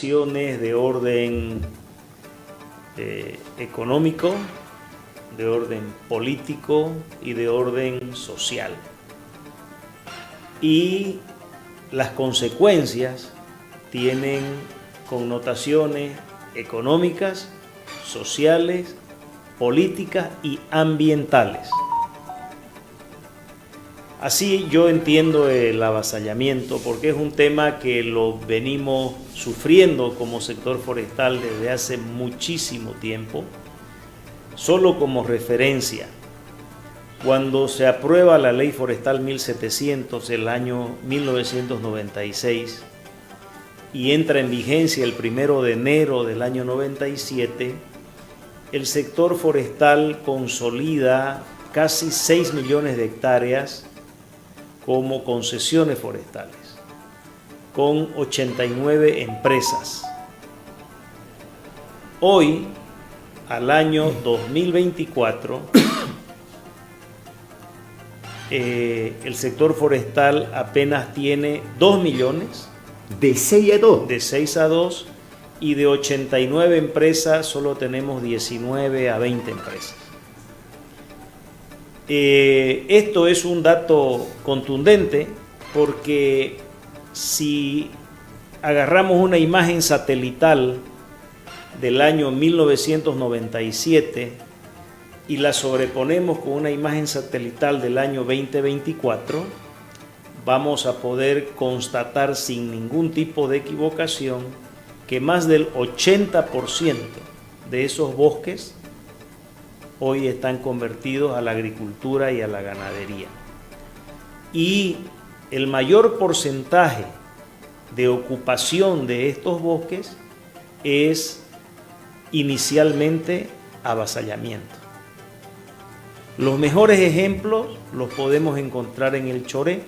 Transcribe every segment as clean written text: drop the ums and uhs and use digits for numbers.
De orden económico, de orden político y de orden social. Y las consecuencias tienen connotaciones económicas, sociales, políticas y ambientales. Así yo entiendo el avasallamiento, porque es un tema que lo venimos sufriendo como sector forestal desde hace muchísimo tiempo. Solo como referencia, cuando se aprueba la Ley Forestal 1700 del año 1996 y entra en vigencia el 1 de enero del año 97, el sector forestal consolida casi 6 millones de hectáreas como concesiones forestales, con 89 empresas. Hoy, al año 2024, el sector forestal apenas tiene 2 millones. ¿De 6 a 2? De 6 a 2, y de 89 empresas solo tenemos 19 a 20 empresas. Esto es un dato contundente porque si agarramos una imagen satelital del año 1997 y la sobreponemos con una imagen satelital del año 2024, vamos a poder constatar sin ningún tipo de equivocación que más del 80% de esos bosques hoy están convertidos a la agricultura y a la ganadería. Y el mayor porcentaje de ocupación de estos bosques es inicialmente avasallamiento. Los mejores ejemplos los podemos encontrar en el Choré.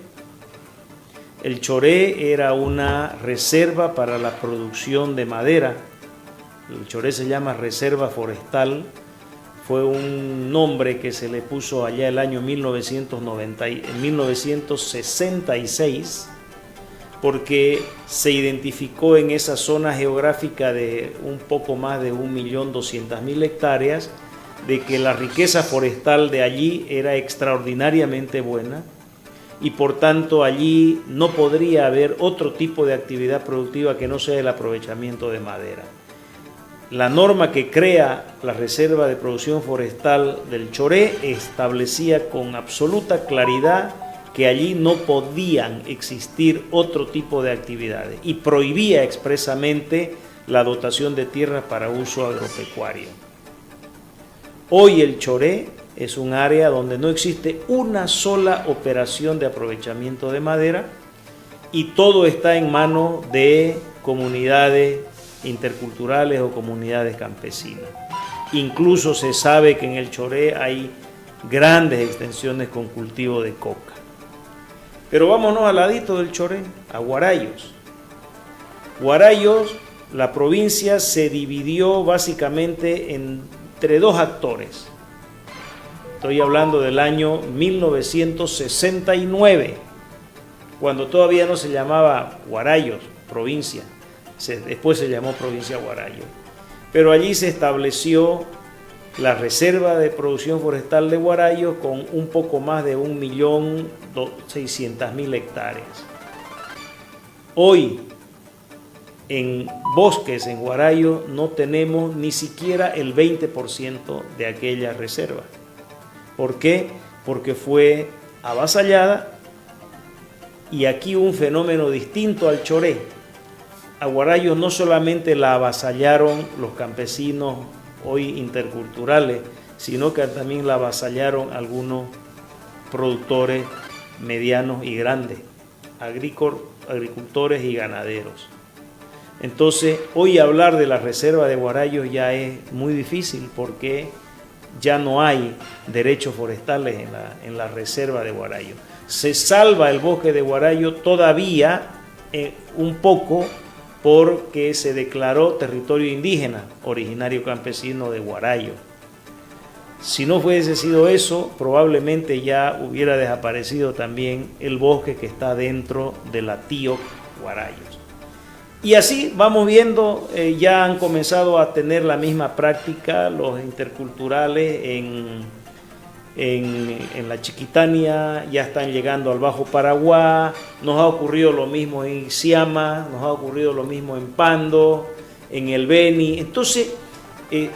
El Choré era una reserva para la producción de madera. El Choré se llama Reserva Forestal. Fue un nombre que se le puso allá el año 1966, porque se identificó en esa zona geográfica de un poco más de 1.200.000 hectáreas, de que la riqueza forestal de allí era extraordinariamente buena y por tanto allí no podría haber otro tipo de actividad productiva que no sea el aprovechamiento de madera. La norma que crea la Reserva de Producción Forestal del Choré establecía con absoluta claridad que allí no podían existir otro tipo de actividades y prohibía expresamente la dotación de tierras para uso agropecuario. Hoy el Choré es un área donde no existe una sola operación de aprovechamiento de madera y todo está en manos de comunidades interculturales o comunidades campesinas. Incluso se sabe que en el Choré hay grandes extensiones con cultivo de coca. Pero vámonos al ladito del Choré, a Guarayos. Guarayos, la provincia se dividió básicamente entre dos actores. Estoy hablando del año 1969, cuando todavía no se llamaba Guarayos, provincia. Después se llamó Provincia Guarayos. Pero allí se estableció la Reserva de Producción Forestal de Guarayos con un poco más de 1.600.000 hectáreas. Hoy, en bosques en Guarayos, no tenemos ni siquiera el 20% de aquella reserva. ¿Por qué? Porque fue avasallada, y aquí un fenómeno distinto al Choré. A Guarayos no solamente la avasallaron los campesinos hoy interculturales, sino que también la avasallaron algunos productores medianos y grandes, agricultores y ganaderos. Entonces, hoy hablar de la reserva de Guarayos ya es muy difícil porque ya no hay derechos forestales en la reserva de Guarayos. Se salva el bosque de Guarayos todavía un poco porque se declaró territorio indígena, originario campesino de Guarayos. Si no fuese sido eso, probablemente ya hubiera desaparecido también el bosque que está dentro de la TIOC Guarayos. Y así vamos viendo, ya han comenzado a tener la misma práctica los interculturales en la Chiquitania, ya están llegando al Bajo Paraguay, nos ha ocurrido lo mismo en Isiama, nos ha ocurrido lo mismo en Pando, en el Beni. Entonces,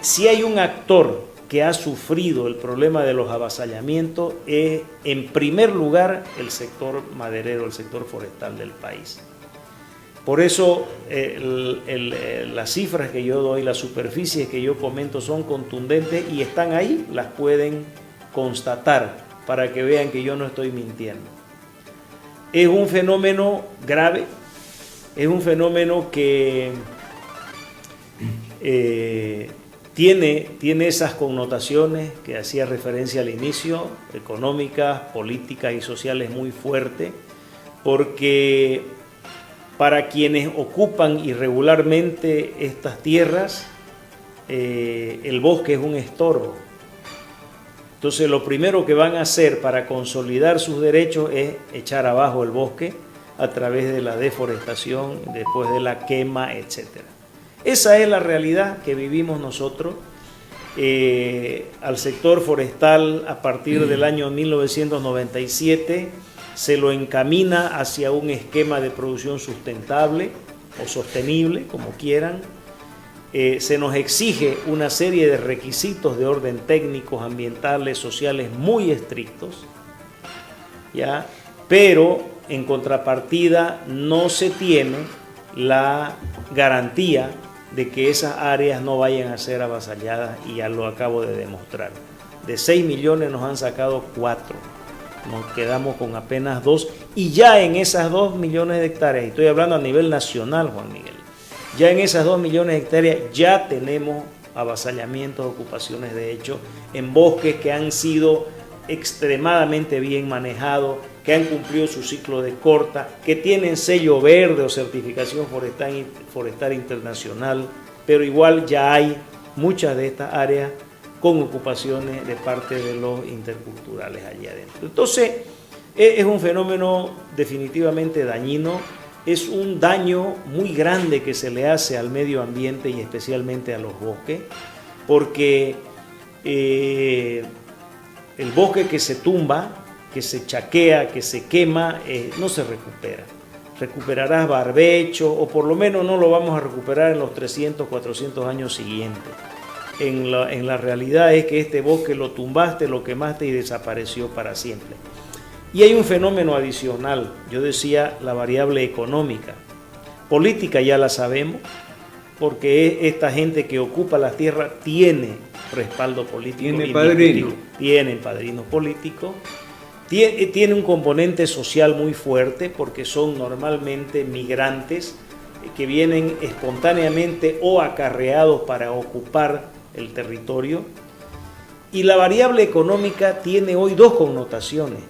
si hay un actor que ha sufrido el problema de los avasallamientos, es en primer lugar el sector maderero, el sector forestal del país. Por eso las cifras que yo doy, las superficies que yo comento son contundentes y están ahí, las pueden constatar para que vean que yo no estoy mintiendo. Es un fenómeno grave, es un fenómeno que tiene esas connotaciones que hacía referencia al inicio, económicas, políticas y sociales muy fuertes, porque para quienes ocupan irregularmente estas tierras, el bosque es un estorbo. Entonces lo primero que van a hacer para consolidar sus derechos es echar abajo el bosque a través de la deforestación, después de la quema, etc. Esa es la realidad que vivimos nosotros. Al sector forestal a partir del año 1997 se lo encamina hacia un esquema de producción sustentable o sostenible, como quieran. Se nos exige una serie de requisitos de orden técnicos, ambientales, sociales muy estrictos, ¿ya? Pero en contrapartida no se tiene la garantía de que esas áreas no vayan a ser avasalladas, y ya lo acabo de demostrar. De 6 millones nos han sacado 4, nos quedamos con apenas 2, y ya en esas 2 millones de hectáreas, y estoy hablando a nivel nacional, Juan Miguel, ya en esas 2 millones de hectáreas ya tenemos avasallamientos, ocupaciones de hecho, en bosques que han sido extremadamente bien manejados, que han cumplido su ciclo de corta, que tienen sello verde o certificación forestal internacional, pero igual ya hay muchas de estas áreas con ocupaciones de parte de los interculturales allí adentro. Entonces, es un fenómeno definitivamente dañino, es un daño muy grande que se le hace al medio ambiente y especialmente a los bosques, porque el bosque que se tumba, que se chaquea, que se quema, no se recupera. Recuperarás barbecho, o por lo menos no lo vamos a recuperar en los 300, 400 años siguientes. En la realidad es que este bosque lo tumbaste, lo quemaste y desapareció para siempre. Y hay un fenómeno adicional, yo decía la variable económica. Política ya la sabemos, porque esta gente que ocupa las tierras tiene respaldo político. Tienen padrinos políticos. Tiene un componente social muy fuerte, porque son normalmente migrantes que vienen espontáneamente o acarreados para ocupar el territorio. Y la variable económica tiene hoy dos connotaciones.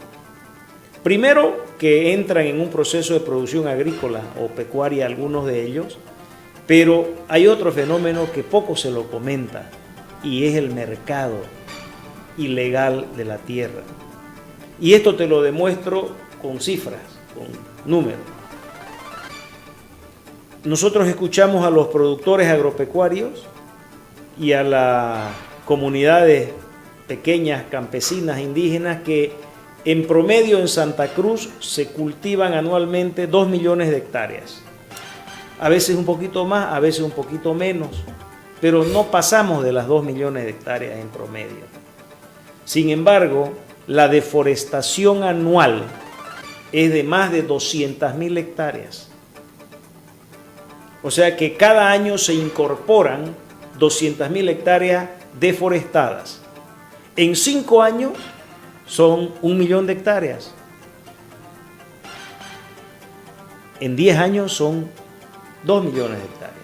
Primero, que entran en un proceso de producción agrícola o pecuaria algunos de ellos, pero hay otro fenómeno que poco se lo comenta, y es el mercado ilegal de la tierra. Y esto te lo demuestro con cifras, con números. Nosotros escuchamos a los productores agropecuarios y a las comunidades pequeñas, campesinas, indígenas, que en promedio en Santa Cruz se cultivan anualmente 2 millones de hectáreas. A veces un poquito más, a veces un poquito menos, pero no pasamos de las 2 millones de hectáreas en promedio. Sin embargo, la deforestación anual es de más de 200.000 hectáreas. O sea que cada año se incorporan 200.000 hectáreas deforestadas. En 5 años son 1 millón de hectáreas. En 10 años son 2 millones de hectáreas.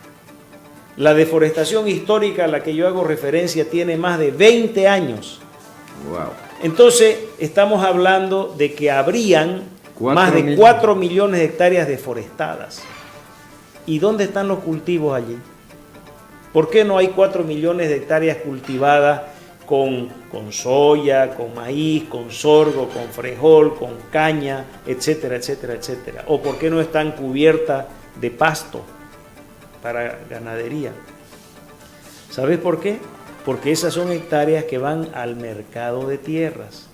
La deforestación histórica a la que yo hago referencia tiene más de 20 años. Wow. Entonces, estamos hablando de que habrían más de 4 millones de hectáreas deforestadas. ¿Y dónde están los cultivos allí? ¿Por qué no hay 4 millones de hectáreas cultivadas con soya, con maíz, con sorgo, con frijol, con caña, etcétera, etcétera, etcétera? ¿O por qué no están cubiertas de pasto? para ganadería. ¿Sabes por qué? Porque esas son hectáreas que van al mercado de tierras.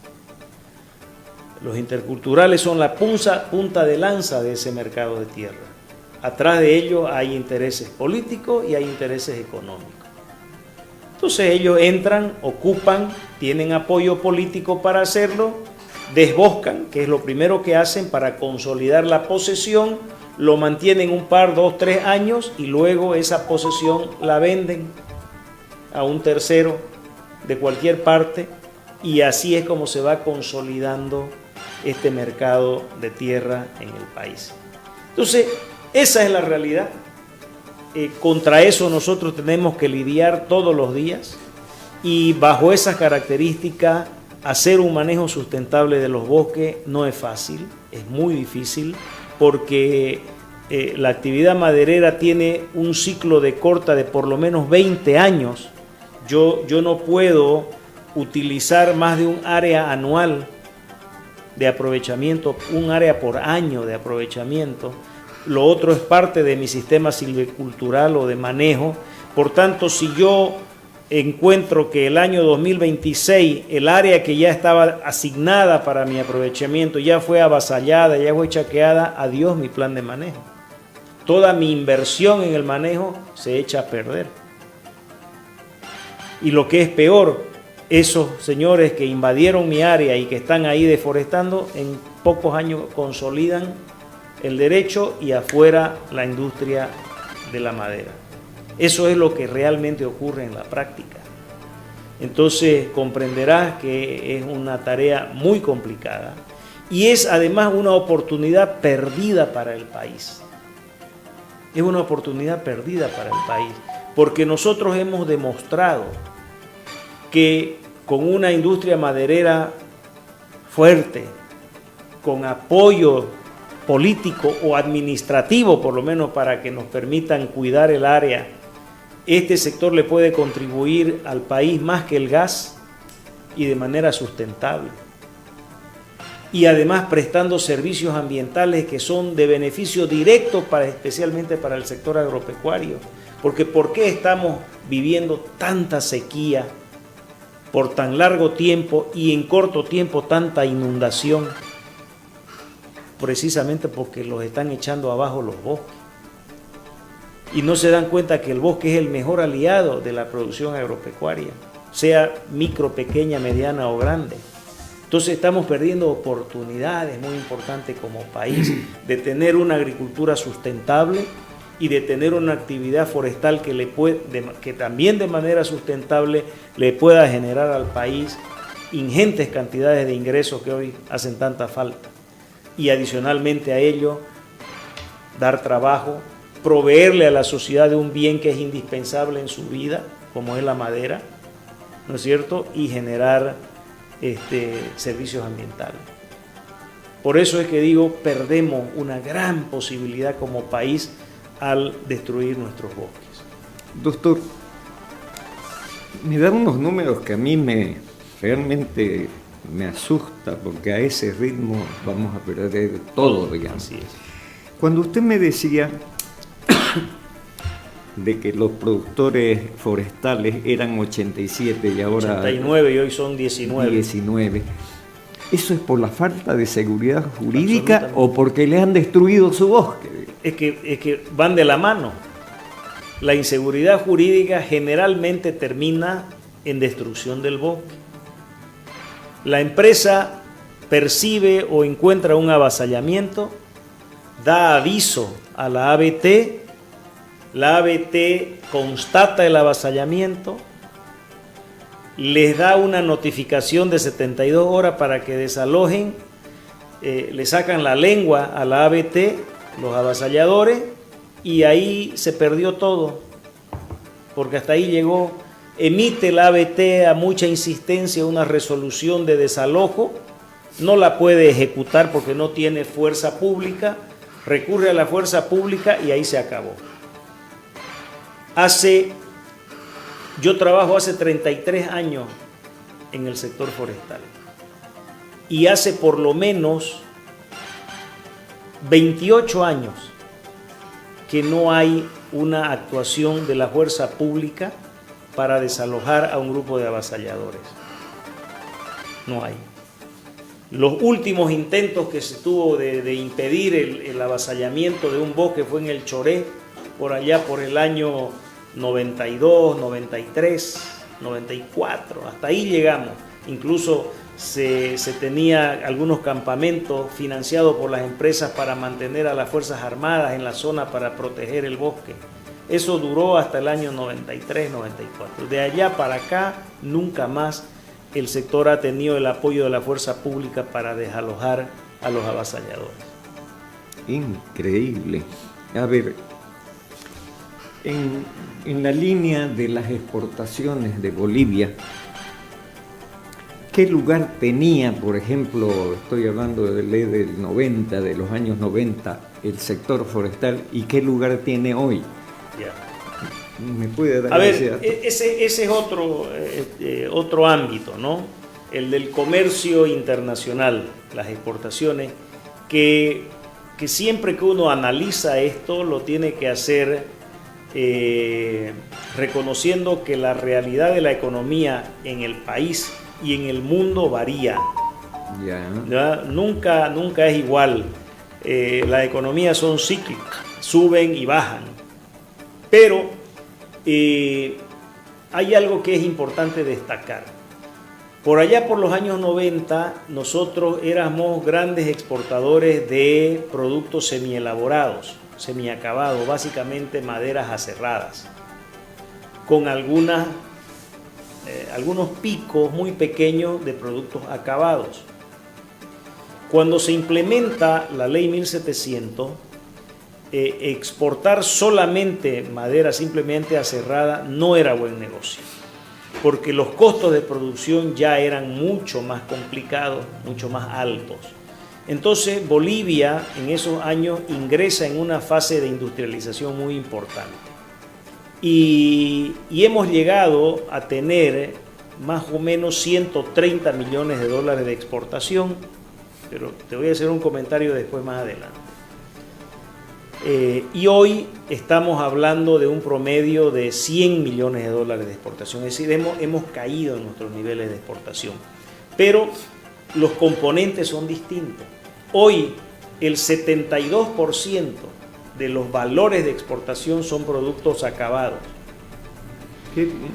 Los interculturales son la punta de lanza de ese mercado de tierra. Atrás de ellos hay intereses políticos y hay intereses económicos. Entonces ellos entran, ocupan, tienen apoyo político para hacerlo, desboscan, que es lo primero que hacen para consolidar la posesión, lo mantienen un par, 2, 3 años y luego esa posesión la venden a un tercero de cualquier parte y así es como se va consolidando este mercado de tierra en el país. Entonces, esa es la realidad. Contra eso nosotros tenemos que lidiar todos los días y bajo esas características hacer un manejo sustentable de los bosques no es fácil, es muy difícil porque la actividad maderera tiene un ciclo de corta de por lo menos 20 años. Yo no puedo utilizar más de un área anual de aprovechamiento, un área por año de aprovechamiento. Lo otro es parte de mi sistema silvicultural o de manejo. Por tanto, si yo encuentro que el año 2026, el área que ya estaba asignada para mi aprovechamiento ya fue avasallada, ya fue chaqueada, adiós mi plan de manejo. Toda mi inversión en el manejo se echa a perder. Y lo que es peor, esos señores que invadieron mi área y que están ahí deforestando, en pocos años consolidan el derecho y afuera la industria de la madera. Eso es lo que realmente ocurre en la práctica. Entonces comprenderás que es una tarea muy complicada y es además una oportunidad perdida para el país. Es una oportunidad perdida para el país, porque nosotros hemos demostrado que con una industria maderera fuerte, con apoyo político o administrativo, por lo menos para que nos permitan cuidar el área, este sector le puede contribuir al país más que el gas y de manera sustentable. Y además prestando servicios ambientales que son de beneficio directo especialmente para el sector agropecuario. Porque ¿por qué estamos viviendo tanta sequía por tan largo tiempo y en corto tiempo tanta inundación? Precisamente porque los están echando abajo los bosques. Y no se dan cuenta que el bosque es el mejor aliado de la producción agropecuaria, sea micro, pequeña, mediana o grande. Entonces estamos perdiendo oportunidades muy importantes como país de tener una agricultura sustentable y de tener una actividad forestal que también de manera sustentable le pueda generar al país ingentes cantidades de ingresos que hoy hacen tanta falta. Y adicionalmente a ello, dar trabajo, proveerle a la sociedad de un bien que es indispensable en su vida, como es la madera, ¿no es cierto? Y generar servicios ambientales. Por eso es que digo, perdemos una gran posibilidad como país al destruir nuestros bosques. Doctor, me da unos números que a mí realmente me asusta, porque a ese ritmo vamos a perder todo, digamos. Así es. Cuando usted me decía de que los productores forestales eran 87 y ahora 89 y hoy son 19. ¿Eso es por la falta de seguridad jurídica o porque le han destruido su bosque? Es que van de la mano. La inseguridad jurídica generalmente termina en destrucción del bosque. La empresa percibe o encuentra un avasallamiento, da aviso a la ABT constata el avasallamiento, les da una notificación de 72 horas para que desalojen, le sacan la lengua a la ABT, los avasalladores, y ahí se perdió todo, porque hasta ahí llegó. Emite la ABT a mucha insistencia una resolución de desalojo, no la puede ejecutar porque no tiene fuerza pública, recurre a la fuerza pública y ahí se acabó. Yo trabajo hace 33 años en el sector forestal y hace por lo menos 28 años que no hay una actuación de la fuerza pública para desalojar a un grupo de avasalladores. No hay. Los últimos intentos que se tuvo de impedir el avasallamiento de un bosque fue en el Choré, por allá por el año 92, 93, 94, hasta ahí llegamos. Incluso se tenía algunos campamentos financiados por las empresas para mantener a las Fuerzas Armadas en la zona para proteger el bosque. Eso duró hasta el año 93, 94. De allá para acá, nunca más el sector ha tenido el apoyo de la fuerza pública para desalojar a los avasalladores. Increíble. A ver, en la línea de las exportaciones de Bolivia, ¿qué lugar tenía, por ejemplo, estoy hablando de del 90, de los años 90, el sector forestal, y qué lugar tiene hoy? Yeah. ¿Me puede dar ese dato? Ese es otro ámbito, ¿no? El del comercio internacional, las exportaciones, que siempre que uno analiza esto lo tiene que hacer reconociendo que la realidad de la economía en el país y en el mundo varía. ¿Ya? Nunca es igual. Las economías son cíclicas, suben y bajan. Pero hay algo que es importante destacar. Por allá por los años 90, nosotros éramos grandes exportadores de productos semielaborados, semiacabados, básicamente maderas aserradas, con algunos picos muy pequeños de productos acabados. Cuando se implementa la ley 1700, exportar solamente madera simplemente aserrada no era buen negocio, porque los costos de producción ya eran mucho más complicados, mucho más altos. Entonces Bolivia en esos años ingresa en una fase de industrialización muy importante y hemos llegado a tener más o menos 130 millones de dólares de exportación, pero te voy a hacer un comentario después más adelante. Y hoy estamos hablando de un promedio de 100 millones de dólares de exportación, es decir, hemos caído en nuestros niveles de exportación, pero los componentes son distintos. Hoy el 72% de los valores de exportación son productos acabados. Qué bien.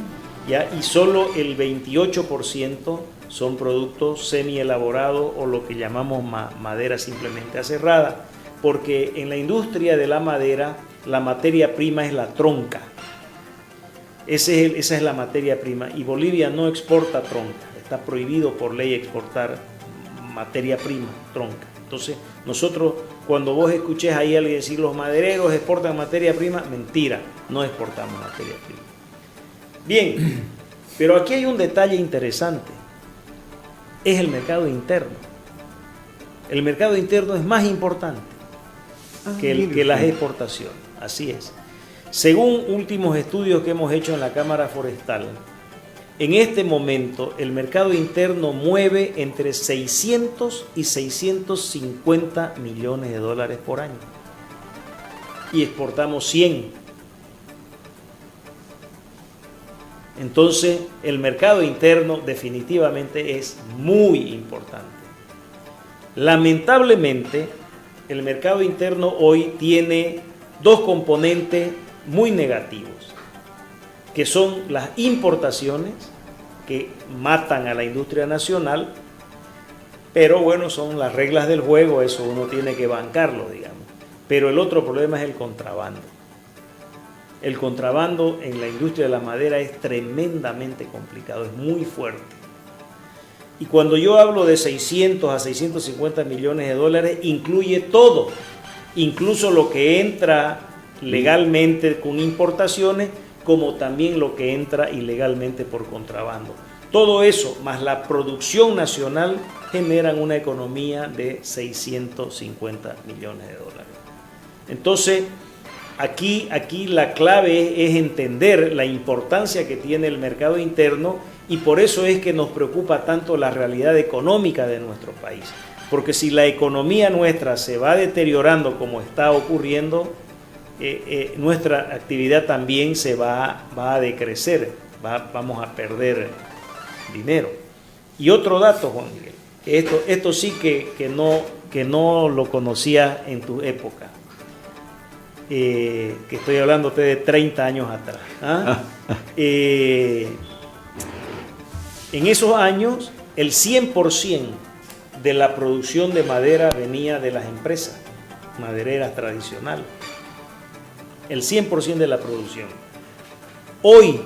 ¿Ya? Y solo el 28% son productos semielaborados o lo que llamamos madera simplemente aserrada, porque en la industria de la madera la materia prima es la tronca. Esa es la materia prima y Bolivia no exporta tronca, está prohibido por ley exportar materia prima, tronca. Entonces nosotros, cuando vos escuches ahí a alguien decir los madereros exportan materia prima, mentira, no exportamos materia prima. Bien, pero aquí hay un detalle interesante, es el mercado interno. El mercado interno es más importante que las exportaciones, así es. Según últimos estudios que hemos hecho en la Cámara Forestal, en este momento el mercado interno mueve entre 600 y 650 millones de dólares por año y exportamos 100. Entonces el mercado interno definitivamente es muy importante. Lamentablemente el mercado interno hoy tiene dos componentes muy negativos, que son las importaciones, que matan a la industria nacional, pero bueno, son las reglas del juego, eso uno tiene que bancarlo, digamos. Pero el otro problema es el contrabando. El contrabando en la industria de la madera es tremendamente complicado, es muy fuerte. Y cuando yo hablo de 600 a 650 millones de dólares, incluye todo, incluso lo que entra legalmente con importaciones, como también lo que entra ilegalmente por contrabando. Todo eso, más la producción nacional, generan una economía de 650 millones de dólares. Entonces, aquí la clave es entender la importancia que tiene el mercado interno, y por eso es que nos preocupa tanto la realidad económica de nuestro país. Porque si la economía nuestra se va deteriorando como está ocurriendo, nuestra actividad también se va a decrecer, vamos a perder dinero. Y otro dato, Juan Miguel, esto sí que no lo conocía en tu época, que estoy hablando de 30 años atrás. En esos años, el 100% de la producción de madera venía de las empresas madereras tradicionales. El 100% de la producción. Hoy,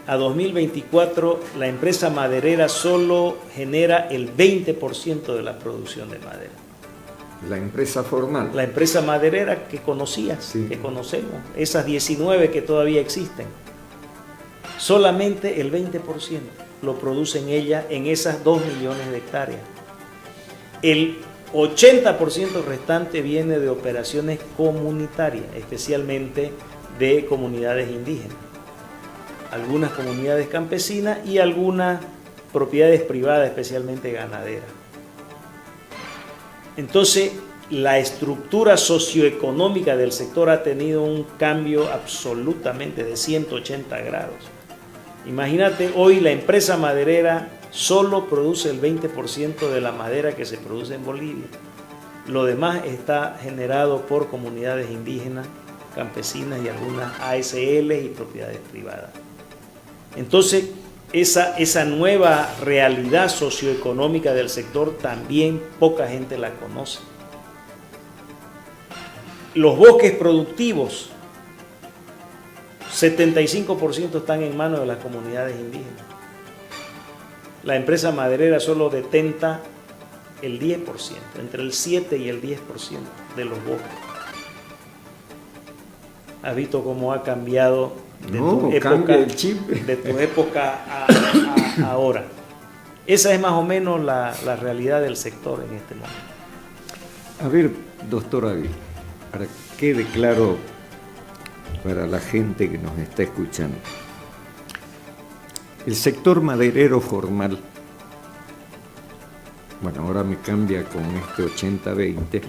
a 2024, la empresa maderera solo genera el 20% de la producción de madera. La empresa formal. La empresa maderera que conocías, sí, que conocemos, esas 19 que todavía existen, solamente el 20% lo producen ella en esas 2 millones de hectáreas. El 80% restante viene de operaciones comunitarias, especialmente de comunidades indígenas, algunas comunidades campesinas y algunas propiedades privadas, especialmente ganaderas. Entonces, la estructura socioeconómica del sector ha tenido un cambio absolutamente de 180 grados. Imagínate, hoy la empresa maderera solo produce el 20% de la madera que se produce en Bolivia. Lo demás está generado por comunidades indígenas, campesinas y algunas ASL y propiedades privadas. Entonces, esa nueva realidad socioeconómica del sector también poca gente la conoce. Los bosques productivos, 75% están en manos de las comunidades indígenas. La empresa maderera solo detenta el 10%, entre el 7 y el 10% de los bosques. ¿Has visto cómo ha cambiado de tu época a ahora? Esa es más o menos la realidad del sector en este momento. A ver, doctor Avi, para que quede claro para la gente que nos está escuchando, el sector maderero formal, bueno, ahora me cambia con este 80-20,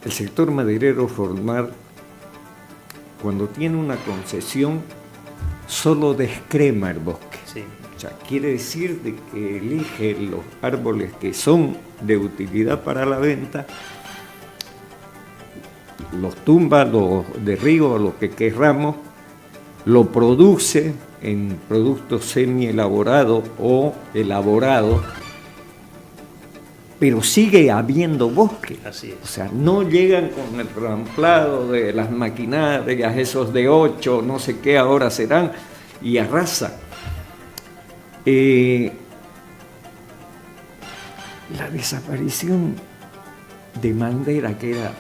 el sector maderero formal, cuando tiene una concesión, solo descrema el bosque. Sí. O sea, quiere decir de que elige los árboles que son de utilidad para la venta, los tumba, los derriba, lo que querramos, lo produce en productos semi-elaborados o elaborados, pero sigue habiendo bosque. Así es. O sea, no llegan con el ramplado de las maquinarias, esos de 8, no sé qué ahora serán, y arrasa. La desaparición de madera que era,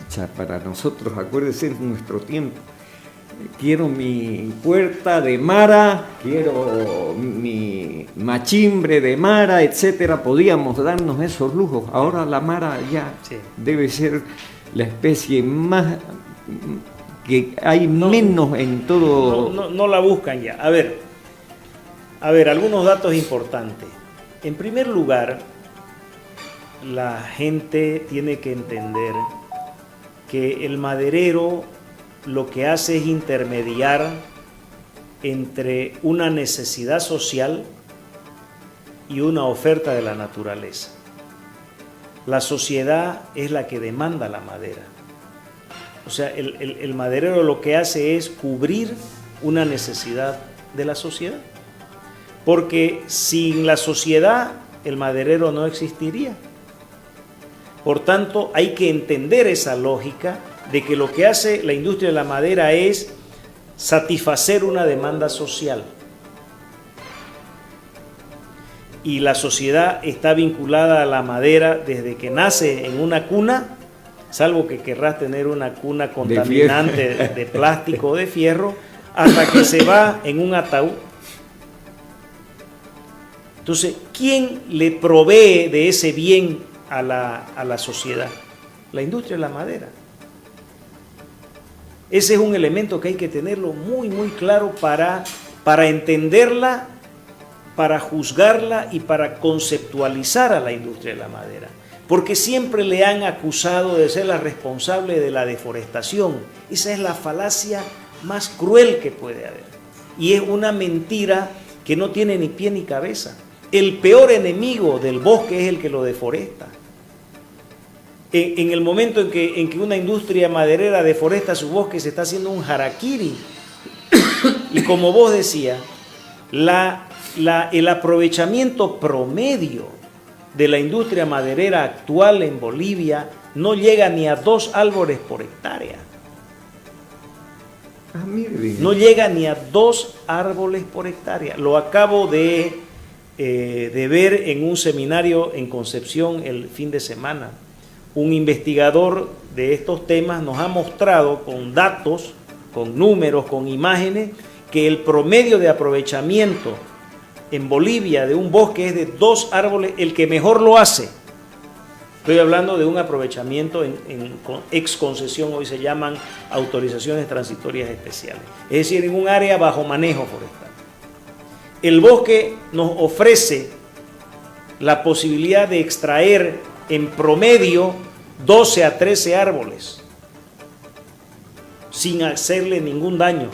o sea, para nosotros, acuérdense en nuestro tiempo, quiero mi puerta de mara, quiero mi machimbre de mara, etcétera. Podíamos darnos esos lujos. Ahora la mara ya debe ser la especie más que hay menos en todo. No la buscan ya. A ver, algunos datos importantes. En primer lugar, la gente tiene que entender que el maderero lo que hace es intermediar entre una necesidad social y una oferta de la naturaleza. La sociedad es la que demanda la madera. O sea, el maderero lo que hace es cubrir una necesidad de la sociedad. Porque sin la sociedad, el maderero no existiría. Por tanto, hay que entender esa lógica de que lo que hace la industria de la madera es satisfacer una demanda social. Y la sociedad está vinculada a la madera desde que nace en una cuna, salvo que querrás tener una cuna contaminante de plástico o de fierro, hasta que se va en un ataúd. Entonces, ¿quién le provee de ese bien a la sociedad? La industria de la madera. Ese es un elemento que hay que tenerlo muy, muy claro para entenderla, para juzgarla y para conceptualizar a la industria de la madera. porque siempre le han acusado de ser la responsable de la deforestación. Esa es la falacia más cruel que puede haber. Y es una mentira que no tiene ni pie ni cabeza. El peor enemigo del bosque es el que lo deforesta. En el momento en que una industria maderera deforesta su bosque, se está haciendo un harakiri. Y como vos decías, el aprovechamiento promedio de la industria maderera actual en Bolivia no llega ni a 2 árboles por hectárea. No llega ni a 2 árboles por hectárea. Lo acabo de ver en un seminario en Concepción el fin de semana. Un investigador de estos temas nos ha mostrado con datos, con números, con imágenes, que el promedio de aprovechamiento en Bolivia de un bosque es de 2 árboles, el que mejor lo hace. Estoy hablando de un aprovechamiento en ex concesión, hoy se llaman autorizaciones transitorias especiales, es decir, en un área bajo manejo forestal. El bosque nos ofrece la posibilidad de extraer en promedio 12 a 13 árboles sin hacerle ningún daño,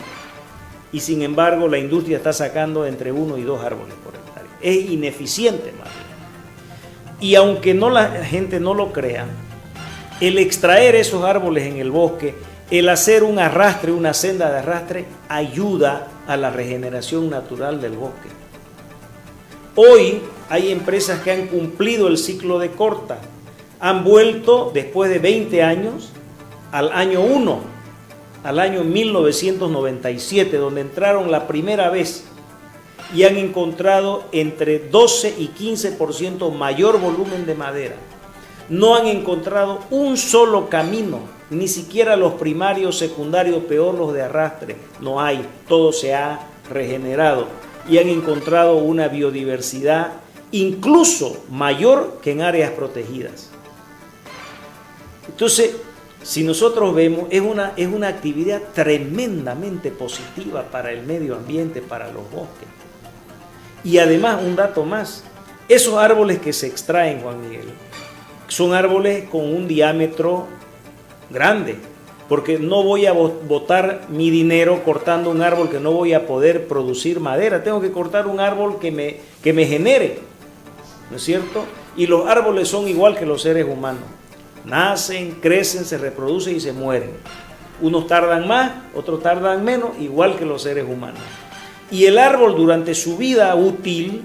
y sin embargo la industria está sacando entre 1 y 2 árboles por hectárea. Es ineficiente más bien. Y aunque la gente no lo crea, el extraer esos árboles en el bosque, el hacer un arrastre, una senda de arrastre, ayuda a la regeneración natural del bosque. Hoy hay empresas que han cumplido el ciclo de corta, han vuelto después de 20 años al año 1, al año 1997, donde entraron la primera vez y han encontrado entre 12 y 15% mayor volumen de madera. No han encontrado un solo camino, ni siquiera los primarios, secundarios, peor los de arrastre. No hay, todo se ha regenerado y han encontrado una biodiversidad incluso mayor que en áreas protegidas. Entonces, si nosotros vemos, es una actividad tremendamente positiva para el medio ambiente, para los bosques. Y además, un dato más, esos árboles que se extraen, Juan Miguel, son árboles con un diámetro grande, porque no voy a botar mi dinero cortando un árbol que no voy a poder producir madera, tengo que cortar un árbol que me genere, ¿no es cierto? Y los árboles son igual que los seres humanos. Nacen, crecen, se reproducen y se mueren. Unos tardan más, otros tardan menos, igual que los seres humanos. Y el árbol durante su vida útil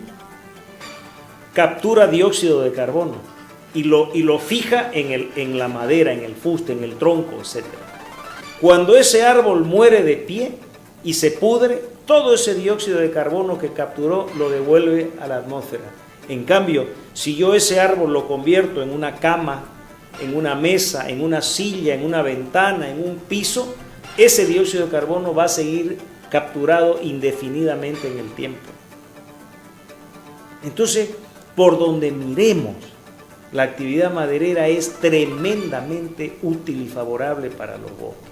captura dióxido de carbono y lo fija en la madera, en el fuste, en el tronco, etc. Cuando ese árbol muere de pie y se pudre, todo ese dióxido de carbono que capturó lo devuelve a la atmósfera. En cambio, si yo ese árbol lo convierto en una cama, en una mesa, en una silla, en una ventana, en un piso, ese dióxido de carbono va a seguir capturado indefinidamente en el tiempo. Entonces, por donde miremos, la actividad maderera es tremendamente útil y favorable para los bosques.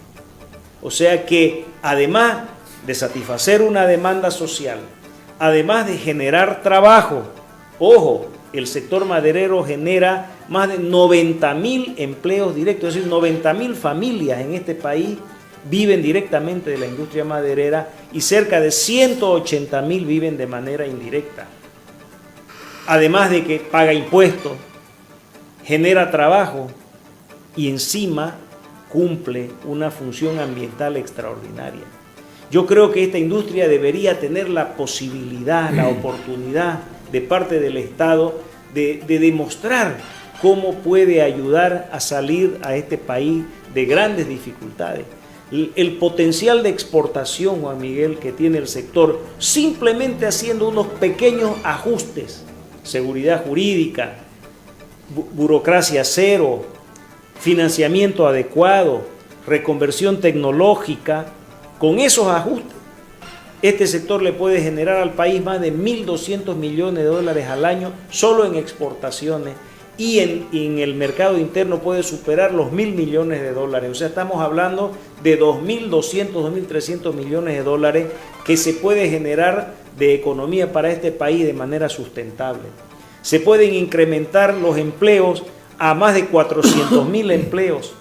O sea que, además de satisfacer una demanda social, además de generar trabajo, ojo, el sector maderero genera más de 90.000 empleos directos, es decir, 90.000 familias en este país viven directamente de la industria maderera y cerca de 180.000 viven de manera indirecta. Además de que paga impuestos, genera trabajo y encima cumple una función ambiental extraordinaria. Yo creo que esta industria debería tener la posibilidad, la oportunidad de parte del Estado de demostrar cómo puede ayudar a salir a este país de grandes dificultades. El potencial de exportación, Juan Miguel, que tiene el sector, simplemente haciendo unos pequeños ajustes, seguridad jurídica, burocracia cero, financiamiento adecuado, reconversión tecnológica, con esos ajustes, este sector le puede generar al país más de 1.200 millones de dólares al año solo en exportaciones y en el mercado interno puede superar los 1.000 millones de dólares. O sea, estamos hablando de 2.200, 2.300 millones de dólares que se puede generar de economía para este país de manera sustentable. Se pueden incrementar los empleos a más de 400.000 empleos,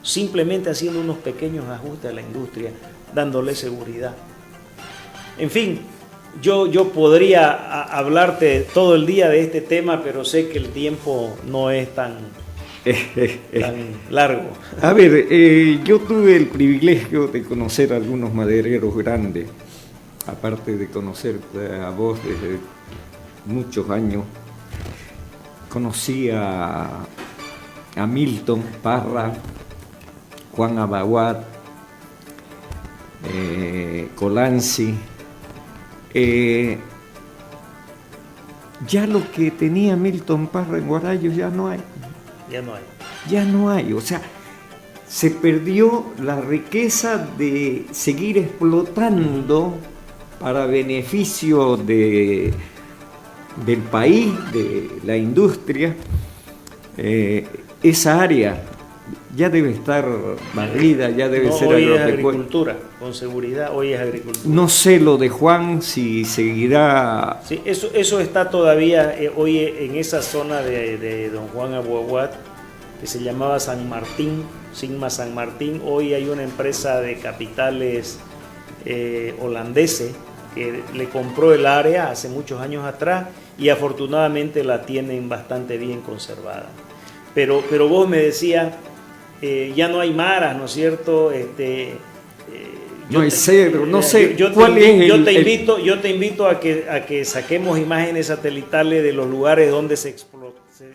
simplemente haciendo unos pequeños ajustes a la industria, dándole seguridad. En fin, yo podría hablarte todo el día de este tema, pero sé que el tiempo no es tan largo. A ver, yo tuve el privilegio de conocer a algunos madereros grandes, aparte de conocerte a vos desde muchos años. Conocí a Milton Parra, Juan Abaguat, Colanzi. Ya lo que tenía Milton Parra en Guarayos ya no hay. Ya no hay, o sea, se perdió la riqueza de seguir explotando para beneficio del país, de la industria. Esa área ya debe estar barrida, ya debe ser hoy es agricultura, con seguridad, hoy es agricultura. No sé lo de Juan, si seguirá... Sí, eso está todavía hoy en esa zona de don Juan Abaguat, que se llamaba San Martín, Sigma San Martín. Hoy hay una empresa de capitales holandeses que le compró el área hace muchos años atrás y afortunadamente la tienen bastante bien conservada. Pero vos me decías, ya no hay maras, ¿no es cierto? No hay cedro, no sé. Yo te invito a que saquemos imágenes satelitales de los lugares donde se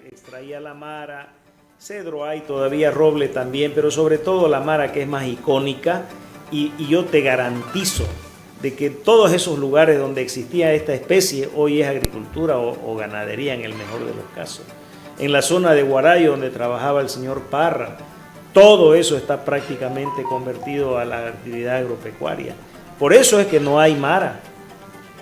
extraía la mara. Cedro hay todavía, roble también, pero sobre todo la mara, que es más icónica, y yo te garantizo de que todos esos lugares donde existía esta especie hoy es agricultura o ganadería en el mejor de los casos. En la zona de Guarayo, donde trabajaba el señor Parra, todo eso está prácticamente convertido a la actividad agropecuaria. Por eso es que no hay mara.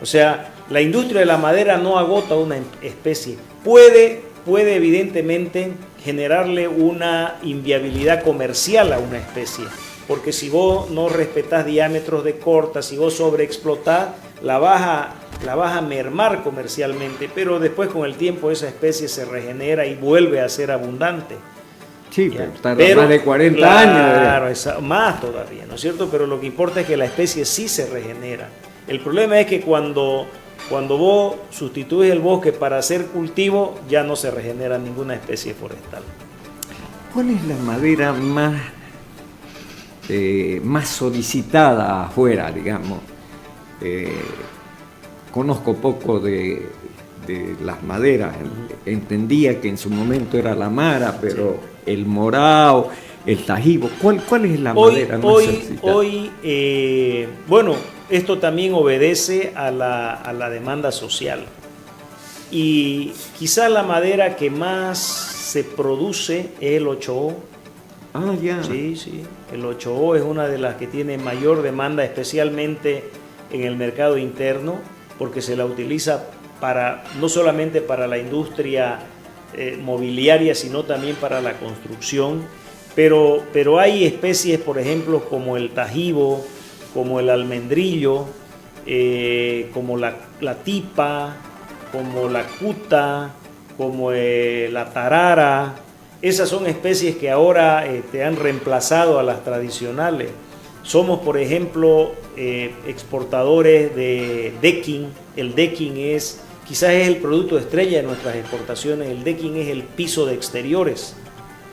O sea, la industria de la madera no agota una especie. Puede evidentemente generarle una inviabilidad comercial a una especie, porque si vos no respetás diámetros de corta, si vos sobreexplotás, la vas a mermar comercialmente, pero después con el tiempo esa especie se regenera y vuelve a ser abundante. Sí, pero más de 40 años. Claro, más todavía, ¿no es cierto? Pero lo que importa es que la especie sí se regenera. El problema es que cuando vos sustituyes el bosque para hacer cultivo, ya no se regenera ninguna especie forestal. ¿Cuál es la madera más solicitada afuera, digamos? Conozco poco de las maderas. Entendía que en su momento era la mara, pero sí, el morao, el tajibo. ¿Cuál es la madera más solicitada? Bueno, esto también obedece a la demanda social. Y quizás la madera que más se produce es el 8O. Ah, ya. Sí, el 8O es una de las que tiene mayor demanda, especialmente en el mercado interno, porque se la utiliza no solamente para la industria mobiliaria, sino también para la construcción. Pero hay especies, por ejemplo, como el tajibo, como el almendrillo, como la tipa, como la cuta, como la tarara. Esas son especies que ahora han reemplazado a las tradicionales. Somos, por ejemplo, exportadores de decking. El decking quizás es el producto estrella de nuestras exportaciones. El decking es el piso de exteriores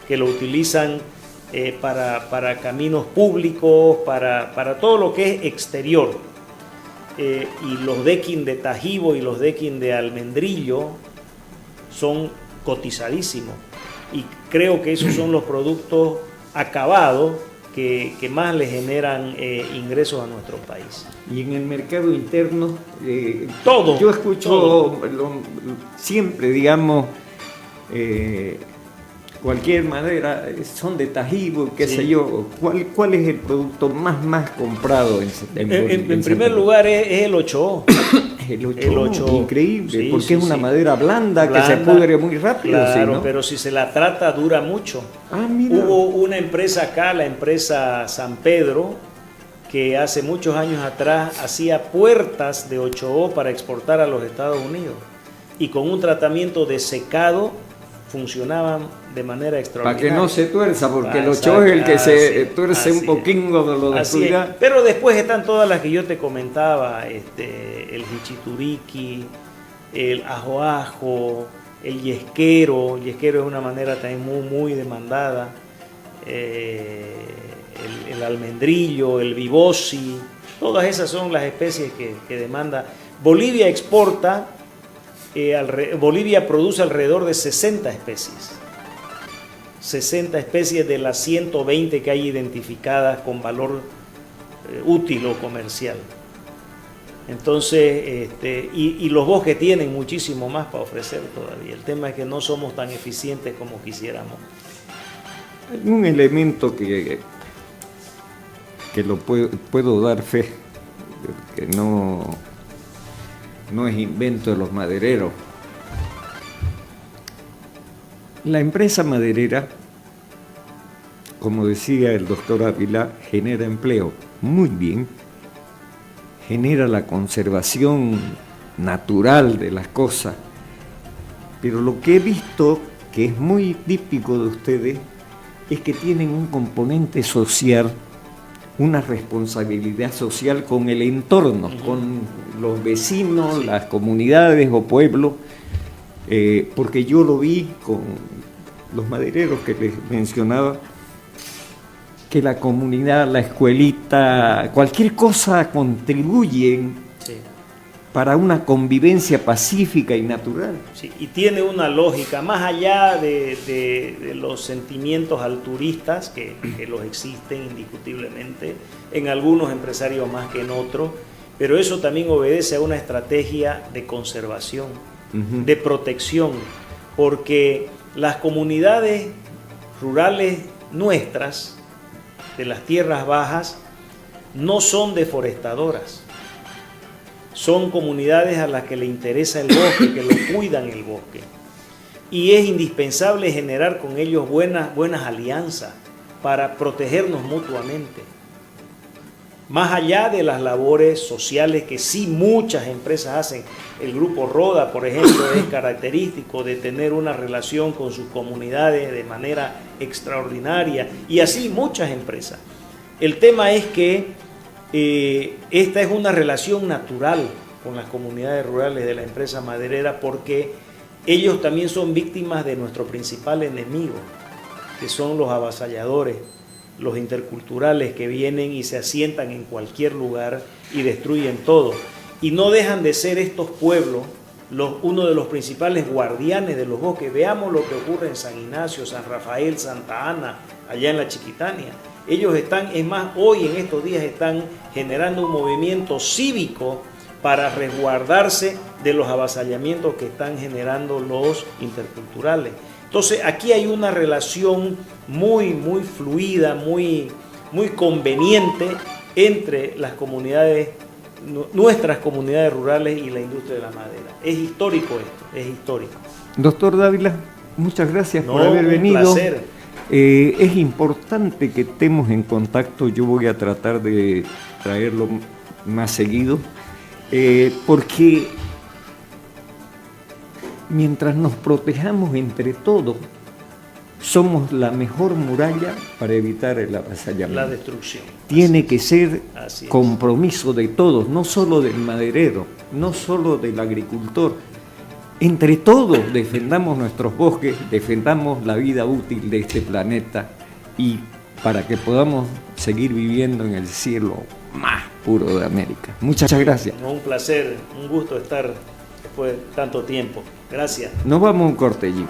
que lo utilizan para caminos públicos, para todo lo que es exterior. Y los decking de tajibo y los decking de almendrillo son cotizadísimos. Y creo que esos son los productos acabados que más le generan ingresos a nuestro país. Y en el mercado interno, todo. Yo escucho siempre, digamos, cualquier madera, son de tajibo, qué sé yo. ¿Cuál es el producto más comprado en primer lugar es el 8O. El 8O, increíble, porque es una sí. madera blanda que se pudre muy rápido. Claro, ¿no? pero si se la trata dura mucho. Mira. Hubo una empresa acá, la empresa San Pedro, que hace muchos años atrás hacía puertas de 8O para exportar a los Estados Unidos, y con un tratamiento de secado funcionaban de manera Para extraordinaria. que no se tuerza, porque el ocho es el que se tuerce un poquinho de lo de suya. Pero después están todas las que yo te comentaba, el hichituriki, el ajo, el yesquero. El yesquero es una manera también muy demandada. El almendrillo, el vibosi, todas esas son las especies que demanda. Bolivia exporta, Bolivia produce alrededor de 60 especies. 60 especies de las 120 que hay identificadas con valor útil o comercial. Entonces, y los bosques tienen muchísimo más para ofrecer todavía. El tema es que no somos tan eficientes como quisiéramos. Hay un elemento que lo puedo dar fe, que no es invento de los madereros. La empresa maderera, como decía el doctor Ávila, genera empleo, muy bien, genera la conservación natural de las cosas, pero lo que he visto, que es muy típico de ustedes, es que tienen un componente social, una responsabilidad social con el entorno, con los vecinos, las comunidades o pueblos, porque yo lo vi con los madereros que les mencionaba, que la comunidad, la escuelita, cualquier cosa contribuyen para una convivencia pacífica y natural. Sí, y tiene una lógica, más allá de los sentimientos altruistas, que los existen indiscutiblemente, en algunos empresarios más que en otros, pero eso también obedece a una estrategia de conservación, de protección, porque las comunidades rurales nuestras, de las tierras bajas, no son deforestadoras. Son comunidades a las que le interesa el bosque, que lo cuidan el bosque. Y es indispensable generar con ellos buenas alianzas para protegernos mutuamente. Más allá de las labores sociales que sí muchas empresas hacen. El Grupo Roda, por ejemplo, es característico de tener una relación con sus comunidades de manera extraordinaria. Y así muchas empresas. El tema es que esta es una relación natural con las comunidades rurales de la empresa maderera, porque ellos también son víctimas de nuestro principal enemigo, que son los avasalladores, los interculturales que vienen y se asientan en cualquier lugar y destruyen todo. Y no dejan de ser estos pueblos uno de los principales guardianes de los bosques. Veamos lo que ocurre en San Ignacio, San Rafael, Santa Ana, allá en la Chiquitania. Ellos están, es más, hoy en estos días están generando un movimiento cívico para resguardarse de los avasallamientos que están generando los interculturales. Entonces aquí hay una relación muy fluida, muy conveniente entre las comunidades, nuestras comunidades rurales y la industria de la madera. Es histórico esto, es histórico. Doctor Dávila, muchas gracias por haber venido. Un placer. Es importante que estemos en contacto. Yo voy a tratar de traerlo más seguido, porque mientras nos protejamos entre todos, somos la mejor muralla para evitar el avasallamiento. La destrucción. Tiene que ser compromiso de todos, no solo del maderero, no solo del agricultor. Entre todos defendamos nuestros bosques, defendamos la vida útil de este planeta, y para que podamos seguir viviendo en el cielo más puro de América. Muchas gracias. Un placer, un gusto estar después de tanto tiempo. Gracias. Nos vamos a un corte, Jim.